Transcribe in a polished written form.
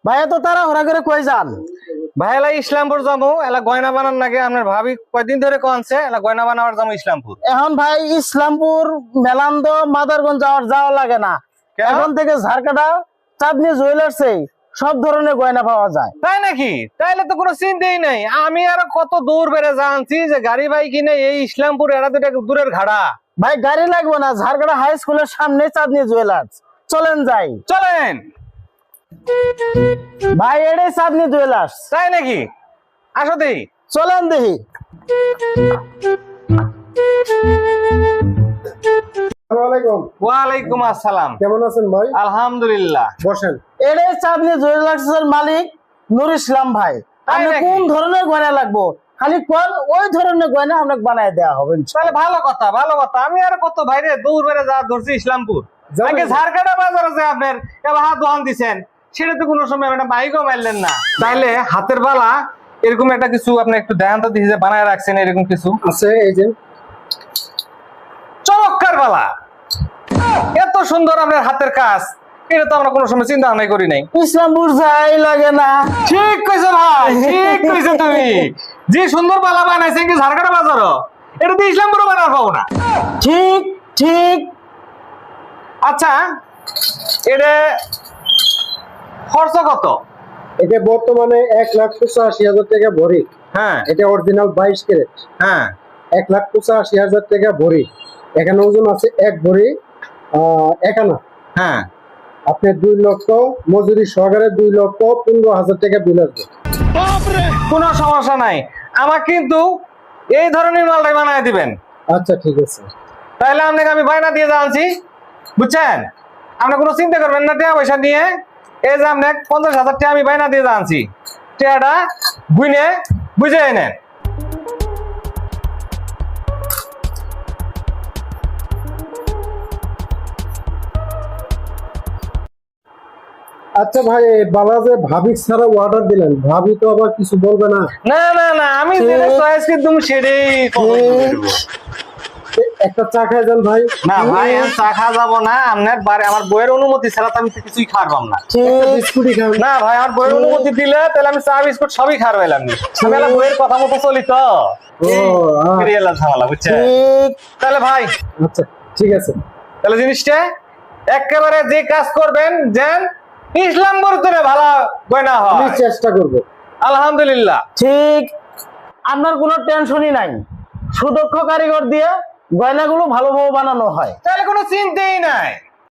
ভাই তো তারা ওরা করে কই যান? ভাই এলা ইসলামপুর যাবো, এলা গয়না বানান নাকি আপনার ভাবি কয়দিন ধরে কোনছে এলা গয়না বানাবার যাবো ইসলামপুর। এখন ভাই ইসলামপুর মেলান্দ মাদারগঞ্জ যাওয়া লাগে না, কেন? এখন থেকে ঝাড়কাটা চাঁদনি জুয়েলার্সে সব ধরনের গয়না পাওয়া যায়। তাই নাকি? তাইলে তো কোনো চিন্তাই নাই। আমি আর কত দূর বেড়ে জানছি যে গাড়ি বাই কিনে এই ইসলামপুর এরা তো দূরের ঘাড়া। ভাই গাড়ি লাগবে না, ঝাড়কাটা হাই স্কুলের সামনে চাঁদনি জুয়েলার্স, চলেন যাই। চলেন। ভাই এটাই চাঁদনি জুয়েলার্স। তাই নাকি? আসো দেখি। চলেন দেখি। ওয়ালাইকুম আসসালাম। কেমন আছেন ভাই? আলহামদুলিল্লাহ। বসেন। এটাই চাঁদনি জুয়েলার্সের মালিক নুর ইসলাম ভাই। তাই আপনি নাকি? কোন ধরনের গয়না লাগবো খালি কোন ওই ধরনের গয়না আপনাকে বানায় দেওয়া হবে। তাহলে ভালো কথা, ভালো কথা। আমি আর কত ভাইরে দূর বেড়ে যা ধরছি ইসলামপুর। আগে ঝাড়খাড়া বাজার আছে আপনার, এবার হাত দোকান দিচ্ছেন, সেটা তো কোনো সময় একটা বাইকও মারলেন না। তাইলে হাতের বালা এরকম একটা কিছু আপনি একটু দেখান তো দেখি যে বানায় রাখছেন এরকম কিছু আছে। এই যে চমৎকার বালা, এত সুন্দর আপনার হাতের কাজ, এটা তো আমরা কোনো সময় চিন্তা ভাবনা করি নাই। ইসলামপুর যাই লাগে না। ঠিক কইছো ভাই, ঠিক কইছো তুমি। যে সুন্দর বালা বানাইছেন কি ঝাড়খাড়া বাজারও, এটা তো ইসলামপুরে বানার পাবো না। ঠিক ঠিক। আচ্ছা, এটা খরচ কত? এটা বর্তমানে 1,85,000 টাকা ভরি। হ্যাঁ এটা অরিজিনাল 22 ক্যারেট। হ্যাঁ 1,85,000 টাকা ভরি। এখানে ওজন আছে 1 ভরি 1 আনা। হ্যাঁ। আপনি 2 লক্ষ মজুরি সহকারে 2,15,000 টাকা বিল আসবে। কোনো সমস্যা নাই, আমার কিন্তু এই ধরনের মালটাই বানায় দিবেন। আচ্ছা ঠিক আছে। তাহলে আপনাকে আমি বায়না দিয়ে জানছি, বুঝছেন? আপনি কোনো চিন্তা করবেন না টাকা পয়সা নিয়ে। এই যে আপনাকে 50,000 টাকা আমি বায়না দিয়ে জানছি, টাকাটা বুঝে বুঝে নেন। আচ্ছা ভাই, বালা যে ভাবি ছাড়া অর্ডার দিলেন, ভাবি তো আবার কিছু বলবে না? না না না, আমি যেটা চয়েস কিন্তু সেটাই করবো। একটা চা খাই যান ভাই। না ভাই, আমি চা খাওয়া যাবো না। আপনার বাড়ি আমার বইয়ের অনুমতি ছাড়া তো আমি তো কিছুই খাওয়ার না। একটা বিস্কুটই খান। না ভাই, আমার বইয়ের অনুমতি দিলে তাহলে আমি চা বিস্কুট সবই খাওয়ার পেলাম। আমি বইয়ের কথা মতো চলি তো। ঝামেলা, বুঝছেন? ঠিক। তাহলে ভাই, আচ্ছা ঠিক আছে। তাহলে জিনিসটা একেবারে যে কাজ করবেন যেন ইসলামপুর ধরে ভালো গয়না আমি হয়। চেষ্টা করব। আলহামদুলিল্লাহ। ঠিক, আপনার কোনো টেনশনই নাই। সুদক্ষ কারিগর দিয়ে গয়নাগুলো ভালোভাবে বানানো হয়। তাহলে কোনো চিন্তাই নাই।